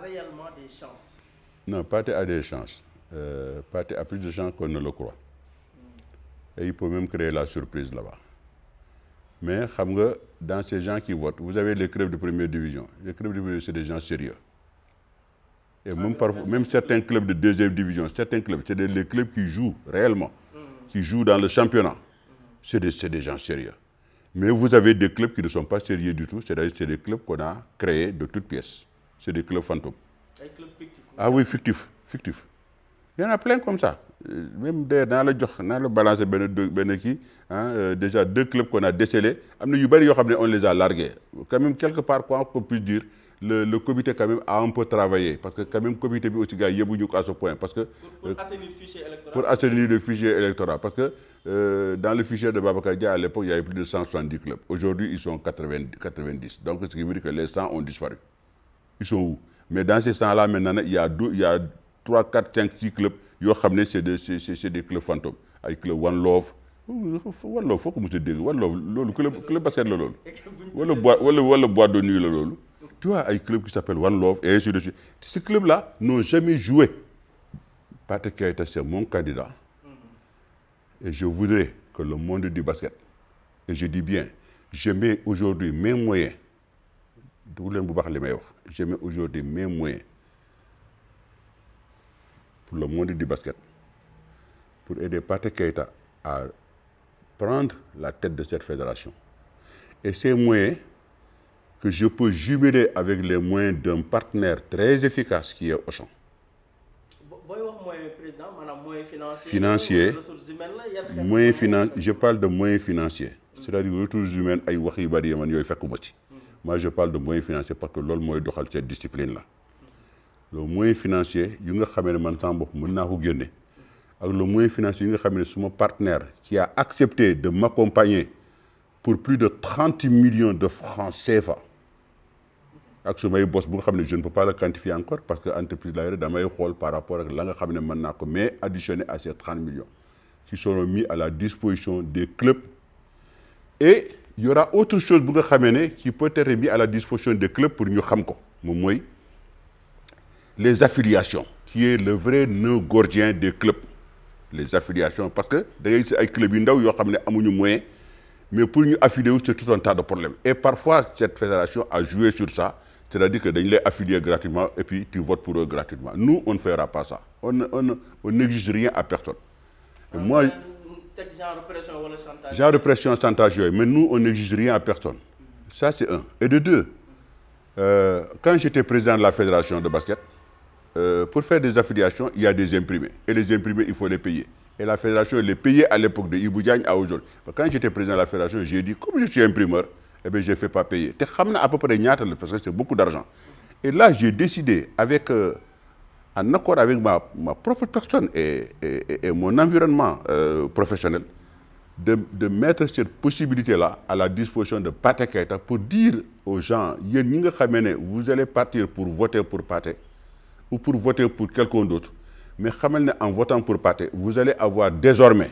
réellement des chances? Non, Pathé a des chances. Pathé a plus de chances qu'on ne le croit. Et il peut même créer la surprise là-bas. Mais dans ces gens qui votent, vous avez les clubs de première division. Les clubs de première division, c'est des gens sérieux. Et même certains clubs de deuxième division, certains clubs, c'est les clubs qui jouent réellement, qui jouent dans le championnat. C'est des gens sérieux. Mais vous avez des clubs qui ne sont pas sérieux du tout, c'est-à-dire c'est des clubs qu'on a créés de toutes pièces. C'est des clubs fantômes. Des clubs fictifs. Ah oui, fictifs. Il y en a plein comme ça. Même dans le balance déjà 2 clubs qu'on a décelés, on les a largués. Quand même, quelque part, quoi qu'on puisse dire, le comité quand même a un peu travaillé. Parce que quand même, le comité aussi a à ce point. Parce que, pour assainir le fichier électoral. Pour assainir le fichier électoral. Parce que dans le fichier de Babacar Dia, à l'époque, il y avait plus de 170 clubs. Aujourd'hui, ils sont 90. Donc, ce qui veut dire que les 100 ont disparu. Ils sont où? Mais dans ces 100-là, maintenant, il y a 3, 4, 5, 6 clubs. C'est des clubs fantômes. Avec le One Love. One Love, faut que vous te dites. One Love, le club basket, le bois de nuit. Tu vois, il y a un club qui s'appelle One Love, et ainsi de suite. Ces clubs-là n'ont jamais joué. Pathé Keïta, c'est mon candidat. Et je voudrais que le monde du basket, et je dis bien, je mets aujourd'hui mes moyens, je mets aujourd'hui mes moyens pour le monde du basket, pour aider Pathé Keïta à prendre la tête de cette fédération. Et ces moyens que je peux jumeler avec les moyens d'un partenaire très efficace qui est Auchan. Financier, je parle de moyens financiers. C'est-à-dire que les ressources humaines, moi je parle de moyens financiers parce que c'est ce qui est cette discipline-là. Le moyen financier, le moyen financier, c'est mon partenaire qui a accepté de m'accompagner pour plus de 30 millions de francs CFA. Je ne peux pas le quantifier encore parce que l'entreprise par rapport à ce mais additionné à ces 30 millions qui seront mis à la disposition des clubs. Et il y aura autre chose qui peut être mis à la disposition des clubs pour nous savoir. Les affiliations, qui est le vrai nœud gordien des clubs. Les affiliations, parce que d'ailleurs, il y a des clubs qui ont moyens, mais pour nous affilier, c'est tout un tas de problèmes. Et parfois, cette fédération a joué sur ça, c'est-à-dire que les affiliés gratuitement et puis tu votes pour eux gratuitement. Nous, on ne fera pas ça. On n'exige rien à personne. Et moi, genre de pression, chantage, mais nous, on n'exige rien à personne. Ça, c'est un. Et de deux, quand j'étais président de la fédération de basket, pour faire des affiliations, il y a des imprimés. Et les imprimés, il faut les payer. Et la fédération les payait à l'époque de Ibou Diagne à aujourd'hui. Quand j'étais président de la fédération, j'ai dit, comme je suis imprimeur, eh bien, je ne fais pas payer. Tu sais à peu près parce que c'est beaucoup d'argent. Et là, j'ai décidé, en accord avec ma propre personne et mon environnement professionnel, de mettre cette possibilité-là à la disposition de Pathé Keïta pour dire aux gens, vous allez partir pour voter pour Pathé ou pour voter pour quelqu'un d'autre. Mais en votant pour Pathé, vous allez avoir désormais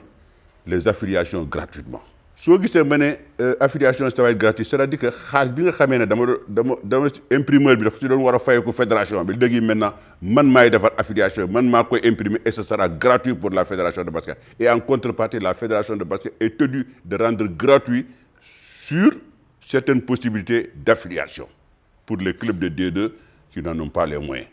les affiliations gratuitement. Si vous avez affiliation gratuite, c'est-à-dire que l'imprimeur la fédération, maintenant, affiliation, imprimer et ce sera gratuit pour la fédération de basket. Et en contrepartie, la fédération de basket est tenue de rendre gratuit sur certaines possibilités d'affiliation pour les clubs de D2 qui n'en ont pas les moyens.